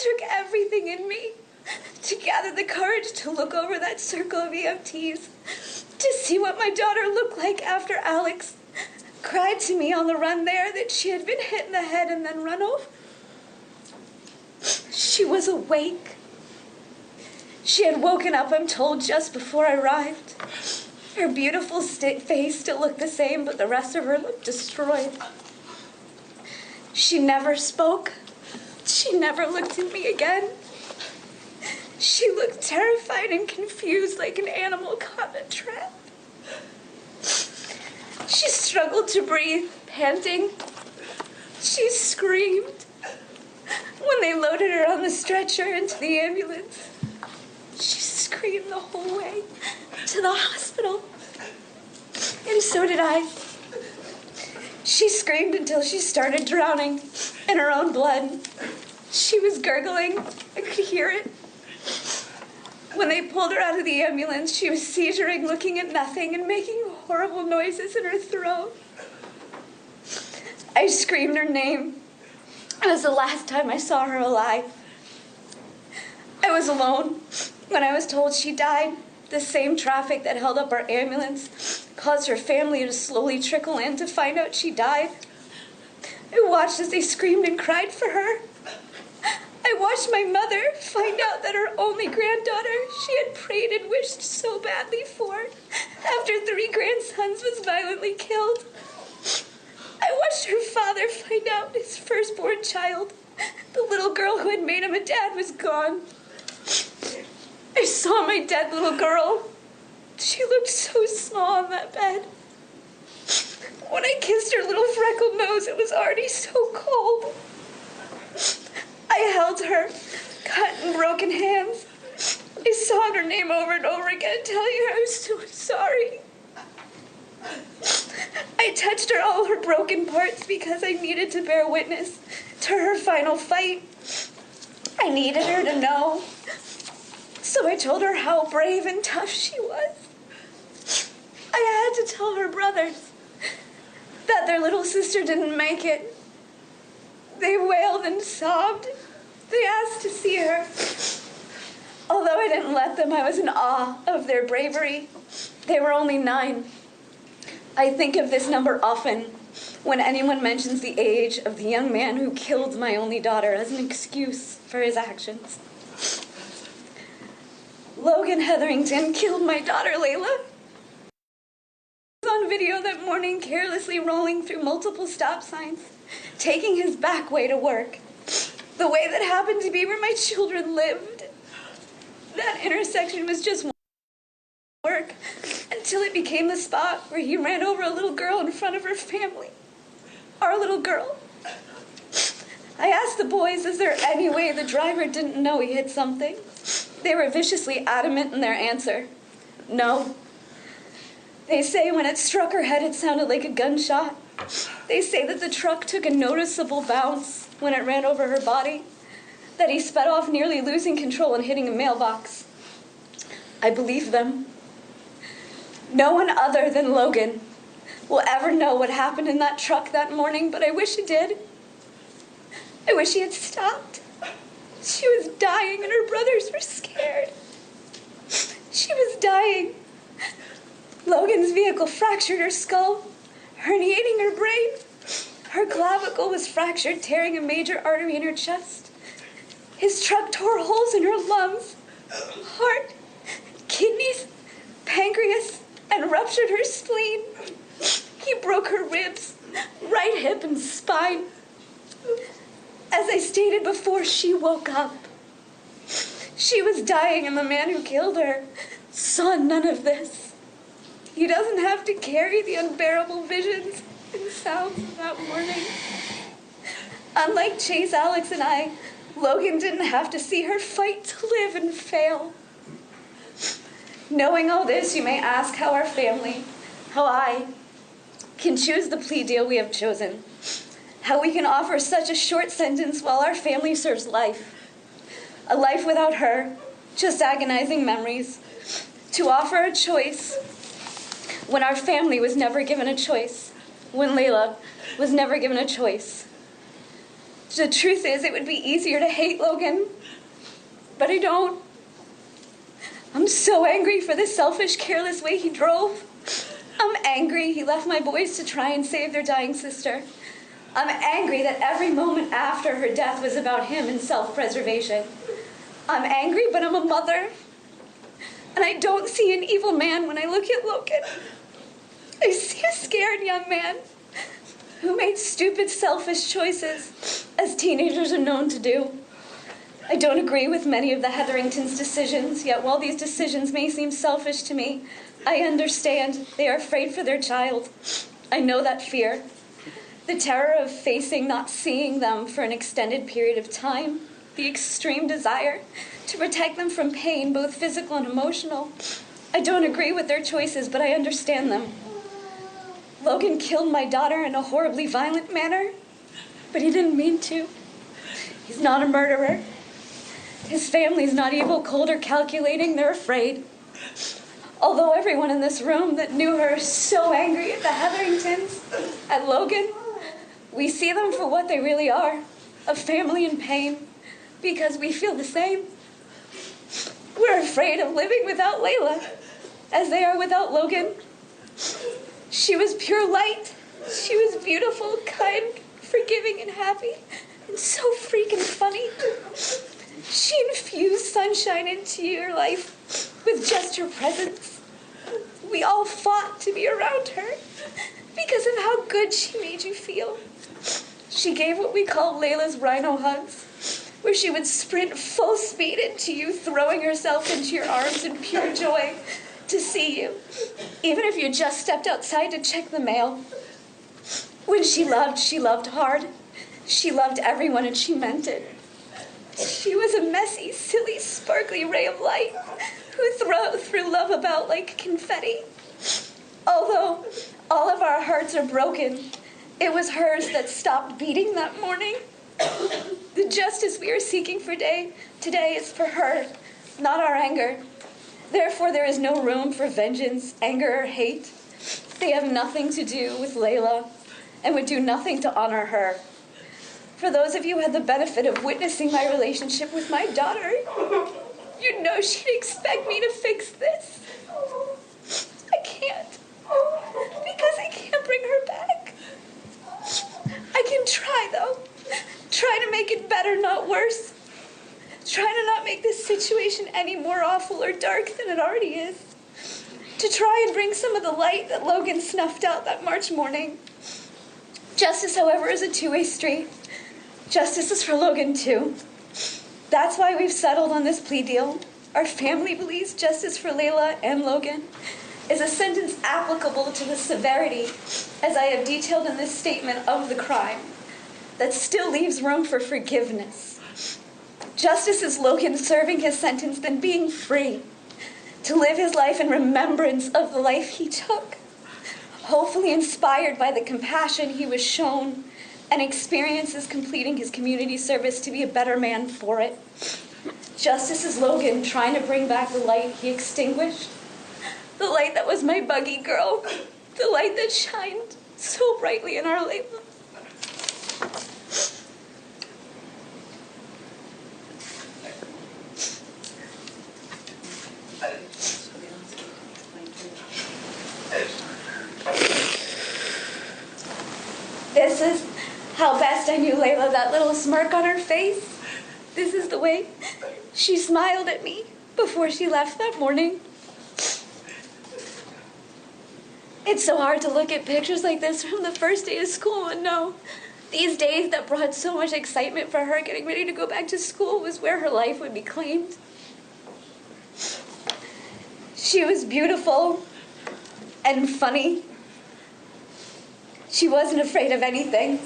took everything in me to gather the courage to look over that circle of EMTs, to see what my daughter looked like after Alex cried to me on the run there that she had been hit in the head and then run over. She was awake. She had woken up, I'm told, just before I arrived. Her beautiful face still looked the same, but the rest of her looked destroyed. She never spoke. She never looked at me again. She looked terrified and confused, like an animal caught in a trap. She struggled to breathe, panting. She screamed. When they loaded her on the stretcher into the ambulance, she screamed the whole way to the hospital. And so did I. She screamed until she started drowning in her own blood. She was gurgling. I could hear it. When they pulled her out of the ambulance, she was seizuring, looking at nothing, and making horrible noises in her throat. I screamed her name. It was the last time I saw her alive. I was alone when I was told she died. The same traffic that held up our ambulance caused her family to slowly trickle in to find out she died. I watched as they screamed and cried for her. I watched my mother find out that her only granddaughter she had prayed and wished so badly for, after 3 grandsons, was violently killed. I watched her father find out his firstborn child, the little girl who had made him a dad, was gone. I saw my dead little girl. She looked so small on that bed. When I kissed her little freckled nose, it was already so cold. I held her, cut and broken hands. I sobbed her name over and over again, telling her I was so sorry. I touched her all her broken parts because I needed to bear witness to her final fight. I needed her to know. So I told her how brave and tough she was. I had to tell her brothers that their little sister didn't make it. They wailed and sobbed. They asked to see her. Although I didn't let them, I was in awe of their bravery. They were only 9. I think of this number often when anyone mentions the age of the young man who killed my only daughter as an excuse for his actions. Logan Hetherington killed my daughter, Laila. He was on video that morning, carelessly rolling through multiple stop signs, taking his back way to work, the way that happened to be where my children lived. That intersection was just one work until it became the spot where he ran over a little girl in front of her family. Our little girl. I asked the boys, is there any way the driver didn't know he hit something? They were viciously adamant in their answer. No. They say when it struck her head, it sounded like a gunshot. They say that the truck took a noticeable bounce when it ran over her body, that he sped off nearly losing control and hitting a mailbox. I believe them. No one other than Logan will ever know what happened in that truck that morning, but I wish he did. I wish he had stopped. She was dying and her brothers were scared. She was dying. Logan's vehicle fractured her skull, herniating her brain. Her clavicle was fractured, tearing a major artery in her chest. His truck tore holes in her lungs, heart, kidneys, pancreas, and ruptured her spleen. He broke her ribs, right hip, and spine. As I stated before, she woke up. She was dying, and the man who killed her saw none of this. He doesn't have to carry the unbearable visions and sounds of that morning. Unlike Chase, Alex, and I, Logan didn't have to see her fight to live and fail. Knowing all this, you may ask how our family, how I, can choose the plea deal we have chosen. How we can offer such a short sentence while our family serves life. A life without her, just agonizing memories. To offer a choice when our family was never given a choice. When Laila was never given a choice. The truth is, it would be easier to hate Logan, but I don't. I'm so angry for the selfish, careless way he drove. I'm angry he left my boys to try and save their dying sister. I'm angry that every moment after her death was about him and self-preservation. I'm angry, but I'm a mother. And I don't see an evil man when I look at Logan. I see a scared young man who made stupid, selfish choices, as teenagers are known to do. I don't agree with many of the Hetheringtons' decisions, yet while these decisions may seem selfish to me, I understand they are afraid for their child. I know that fear. The terror of facing not seeing them for an extended period of time, the extreme desire to protect them from pain, both physical and emotional. I don't agree with their choices, but I understand them. Logan killed my daughter in a horribly violent manner, but he didn't mean to. He's not a murderer. His family's not evil, cold, or calculating. They're afraid. Although everyone in this room that knew her is so angry at the Hetheringtons, at Logan, we see them for what they really are, a family in pain, because we feel the same. We're afraid of living without Laila, as they are without Logan. She was pure light. She was beautiful, kind, forgiving, and happy, and so freaking funny. She infused sunshine into your life with just her presence. We all fought to be around her because of how good she made you feel. She gave what we call Laila's rhino hugs, where she would sprint full speed into you, throwing herself into your arms in pure joy to see you, even if you just stepped outside to check the mail. When she loved hard. She loved everyone, and she meant it. She was a messy, silly, sparkly ray of light who threw love about like confetti. Although all of our hearts are broken, it was hers that stopped beating that morning. The justice we are seeking for today is for her, not our anger. Therefore, there is no room for vengeance, anger, or hate. They have nothing to do with Laila and would do nothing to honor her. For those of you who had the benefit of witnessing my relationship with my daughter, you know she'd expect me to fix this. I can't, because I can't bring her back. I can try, though. Try to make it better, not worse. Try to not make this situation any more awful or dark than it already is. To try and bring some of the light that Logan snuffed out that March morning. Justice, however, is a two-way street. Justice is for Logan, too. That's why we've settled on this plea deal. Our family believes justice for Laila and Logan is a sentence applicable to the severity, as I have detailed in this statement of the crime, that still leaves room for forgiveness. Justice is Logan serving his sentence, then being free to live his life in remembrance of the life he took, hopefully inspired by the compassion he was shown and experiences completing his community service to be a better man for it. Justice is Logan trying to bring back the light he extinguished, the light that was my buggy girl, the light that shined so brightly in our Laila. This is how best I knew Laila, that little smirk on her face. This is the way she smiled at me before she left that morning. It's so hard to look at pictures like this from the first day of school and know these days that brought so much excitement for her getting ready to go back to school was where her life would be claimed. She was beautiful and funny. She wasn't afraid of anything.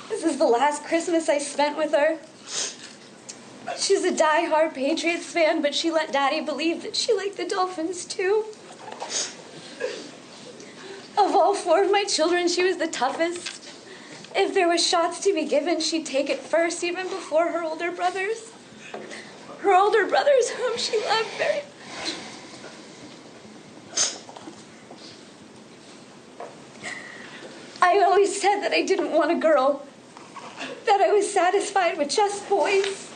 This is the last Christmas I spent with her. She's a die-hard Patriots fan, but she let Daddy believe that she liked the Dolphins too. Of all four of my children, she was the toughest. If there were shots to be given, she'd take it first, even before her older brothers. Her older brothers, whom she loved very much. I always said that I didn't want a girl. that I was satisfied with just boys.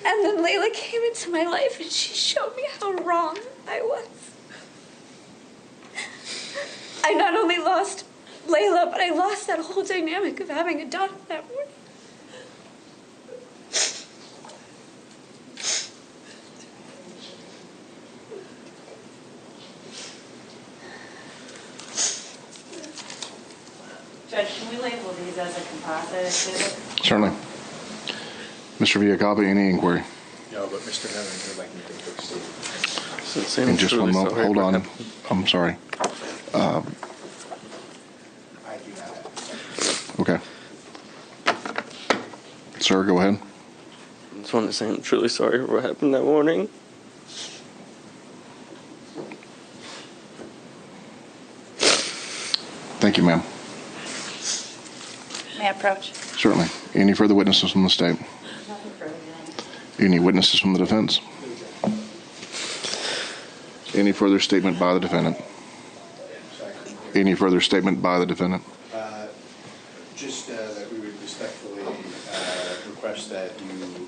And then Laila came into my life and she showed me how wrong I was. I not only lost Laila, but I lost that whole dynamic of having a daughter that morning. Judge, can we label these as a composite exhibit? Certainly. Mr. Villacaba, any inquiry? No, but Mr. Hetherington would like me to proceed. In just one moment. Hold on. I'm sorry. I do not have. Okay. Sir, go ahead. I just want to say I'm truly sorry for what happened that morning. Thank you, ma'am. May I approach? Certainly. Any further witnesses from the state? Nothing further. Any witnesses from the defense? Any further statement by the defendant? Any further statement by the defendant? Just that we would respectfully request that you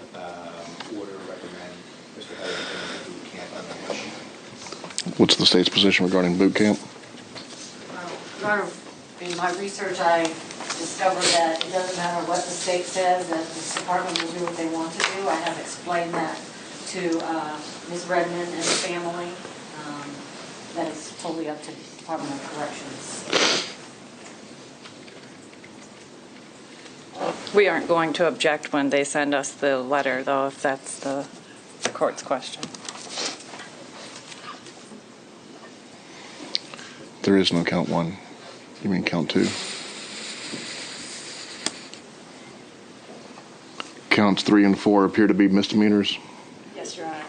order or recommend Mr. Hetherington to boot camp on that issue. What's the state's position regarding boot camp? Your Honor, in my research, I discovered that it doesn't matter what the state says, that the department will do what they want to do. I have explained that to Ms. Redmond and the family. That is totally up to the Department of Corrections. We aren't going to object when they send us the letter, though, if that's the court's question. There is no count one. You mean count two? Counts 3 and 4 appear to be misdemeanors. Yes, Your Honor.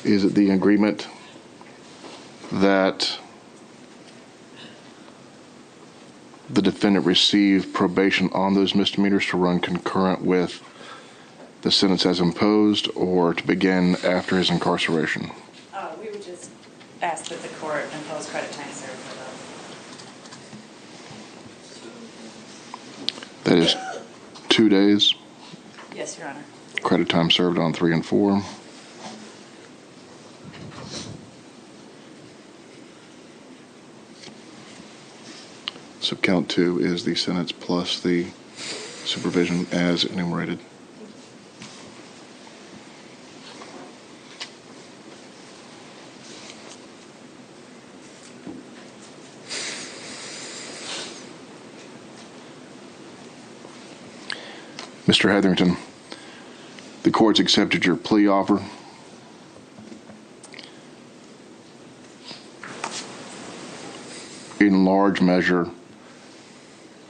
Is it the agreement that the defendant receive probation on those misdemeanors to run concurrent with the sentence as imposed, or to begin after his incarceration? We would just ask that the court impose credit time served for those. That is 2 days. Yes, Your Honor. Credit time served on 3 and 4. So count 2 is the sentence plus the supervision as enumerated. Mr. Hetherington, the court's accepted your plea offer. In large measure,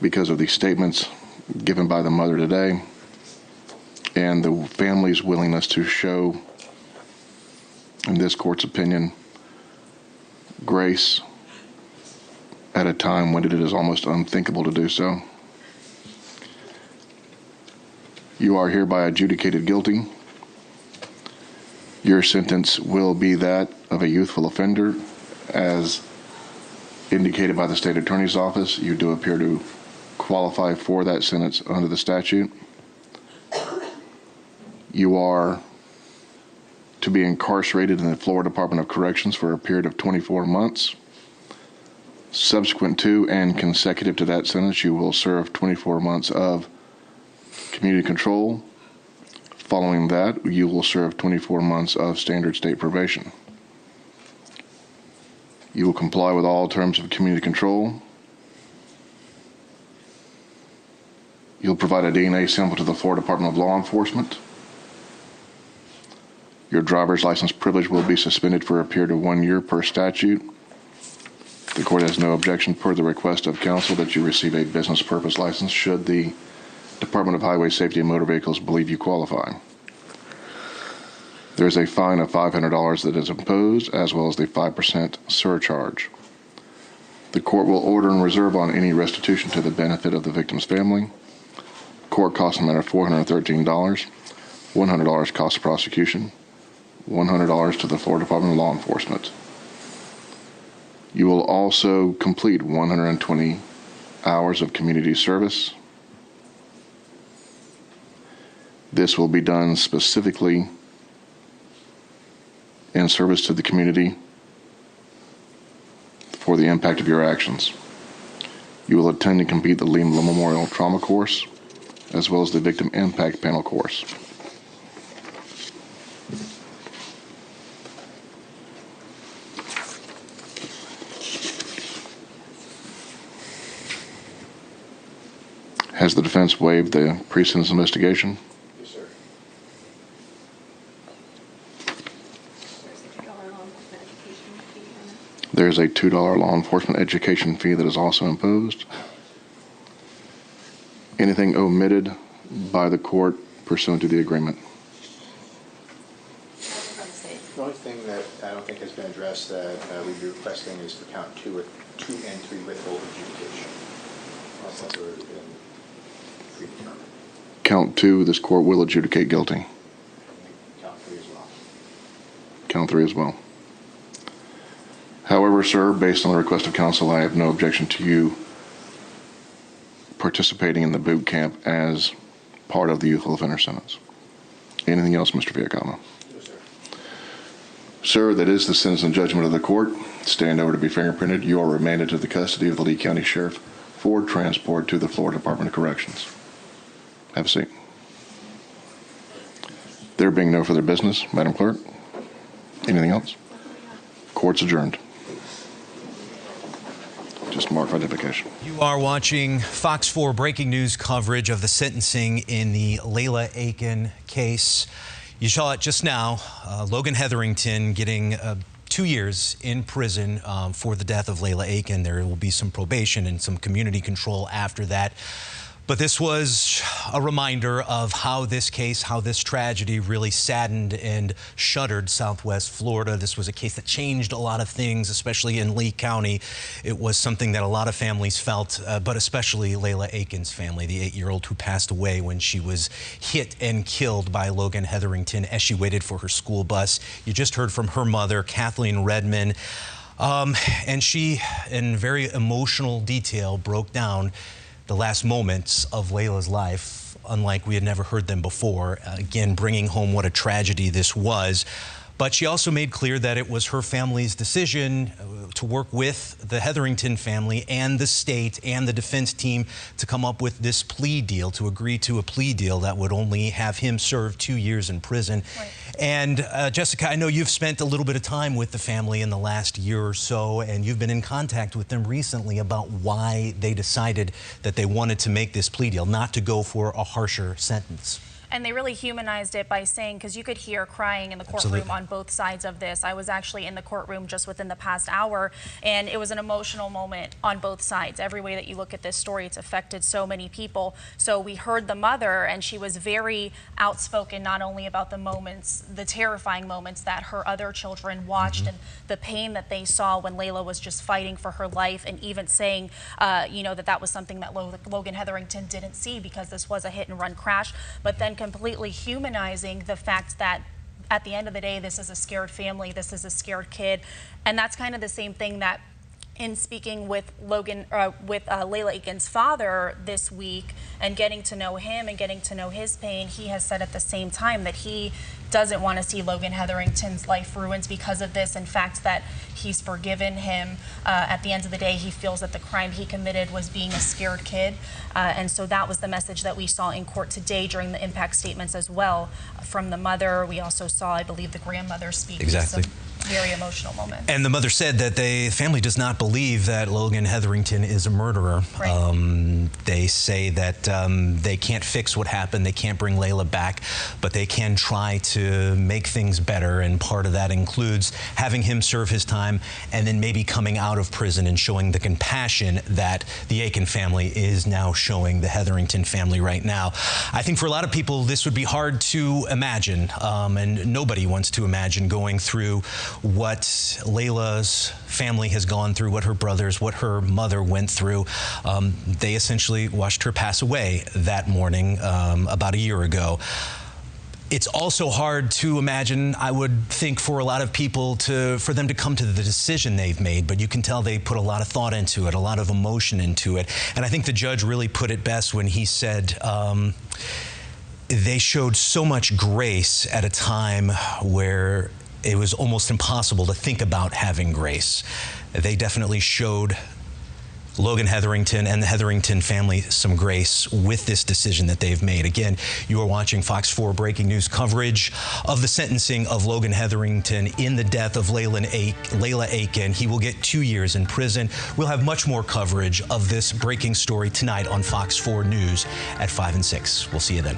because of the statements given by the mother today and the family's willingness to show, in this court's opinion, grace at a time when it is almost unthinkable to do so. You are hereby adjudicated guilty. Your sentence will be that of a youthful offender. As indicated by the state attorney's office, you do appear to qualify for that sentence under the statute. You are to be incarcerated in the Florida Department of Corrections for a period of 24 months. Subsequent to and consecutive to that sentence, you will serve 24 months of community control. Following that, you will serve 24 months of standard state probation. You will comply with all terms of community control. You'll provide a DNA sample to the Florida Department of Law Enforcement. Your driver's license privilege will be suspended for a period of 1 year per statute. The court has no objection per the request of counsel that you receive a business purpose license should the Department of Highway Safety and Motor Vehicles believe you qualify. There is a fine of $500 that is imposed, as well as the 5% surcharge. The court will order and reserve on any restitution to the benefit of the victim's family. Court costs amount of $413, $100 cost of prosecution, $100 to the Florida Department of Law Enforcement. You will also complete 120 hours of community service. This will be done specifically in service to the community for the impact of your actions. You will attend and complete the Laila Memorial Trauma Course, as well as the Victim Impact Panel course. Has the defense waived the pre-sentence investigation? Yes, sir. There's a $2 law enforcement education fee that is also imposed. Anything omitted by the court pursuant to the agreement? The only thing that I don't think has been addressed that we'd be requesting is for count 2 and 3 withhold adjudication. Unless that's already been predetermined. Count 2, this court will adjudicate guilty. Count 3 as well. Count 3 as well. However, sir, based on the request of counsel, I have no objection to you participating in the boot camp as part of the youthful offender sentence. Anything else, Mr. Fiacano? Yes, sir. Sir, that is the sentence and judgment of the court. Stand over to be fingerprinted. You are remanded to the custody of the Lee County Sheriff for transport to the Florida Department of Corrections. Have a seat. There being no further business, Madam Clerk, anything else? Court's adjourned. Just mark for identification. You are watching Fox 4 breaking news coverage of the sentencing in the Laila Aiken case. You saw it just now. Logan Hetherington getting 2 years in prison for the death of Laila Aiken. There will be some probation and some community control after that. But this was a reminder of how this case, how this tragedy really saddened and shuddered Southwest Florida. This was a case that changed a lot of things, especially in Lee County. It was something that a lot of families felt, but especially Laila Aiken's family, the 8-year-old who passed away when she was hit and killed by Logan Hetherington as she waited for her school bus. You just heard from her mother, Kathleen Redman. And she, in very emotional detail, broke down the last moments of Laila's life, unlike we had never heard them before, again, bringing home what a tragedy this was. But she also made clear that it was her family's decision to work with the Hetherington family and the state and the defense team to come up with this plea deal, to agree to a plea deal that would only have him serve 2 years in prison. Right. And Jessica, I know you've spent a little bit of time with the family in the last year or so, and you've been in contact with them recently about why they decided that they wanted to make this plea deal, not to go for a harsher sentence. And they really humanized it by saying, because you could hear crying in the courtroom Absolutely. on both sides of this. I was actually in the courtroom just within the past hour, and it was an emotional moment on both sides. Every way that you look at this story, it's affected so many people. So we heard the mother, and she was very outspoken, not only about the moments, the terrifying moments that her other children watched, and the pain that they saw when Laila was just fighting for her life, and even saying, you know, that was something that Logan Hetherington didn't see because this was a hit-and-run crash. But then completely humanizing the fact that at the end of the day, this is a scared family, this is a scared kid. And that's kind of the same thing that in speaking with Laila Aiken's father this week and getting to know him and getting to know his pain, he has said at the same time that he doesn't want to see Logan Hetherington's life ruined because of this. In fact, that he's forgiven him. At the end of the day, he feels that the crime he committed was being a scared kid. And so that was the message that we saw in court today during the impact statements as well from the mother. We also saw, I believe, the grandmother speak. Exactly. Some very emotional moment. And the mother said that the family does not believe that Logan Hetherington is a murderer. Right. They say that they can't fix what happened, they can't bring Laila back, but they can try to make things better, and part of that includes having him serve his time and then maybe coming out of prison and showing the compassion that the Aiken family is now showing the Hetherington family right now. I think for a lot of people this would be hard to imagine, and nobody wants to imagine going through what Laila's family has gone through, what her brothers, what her mother went through. They essentially watched her pass away that morning about a year ago. It's also hard to imagine, I would think, for a lot of people for them to come to the decision they've made, but you can tell they put a lot of thought into it, a lot of emotion into it. And I think the judge really put it best when he said they showed so much grace at a time where it was almost impossible to think about having grace. They definitely showed Logan Hetherington and the Hetherington family some grace with this decision that they've made. Again, you are watching Fox 4 breaking news coverage of the sentencing of Logan Hetherington in the death of Laila Aiken. He will get 2 years in prison. We'll have much more coverage of this breaking story tonight on Fox 4 News at 5 and 6. We'll see you then.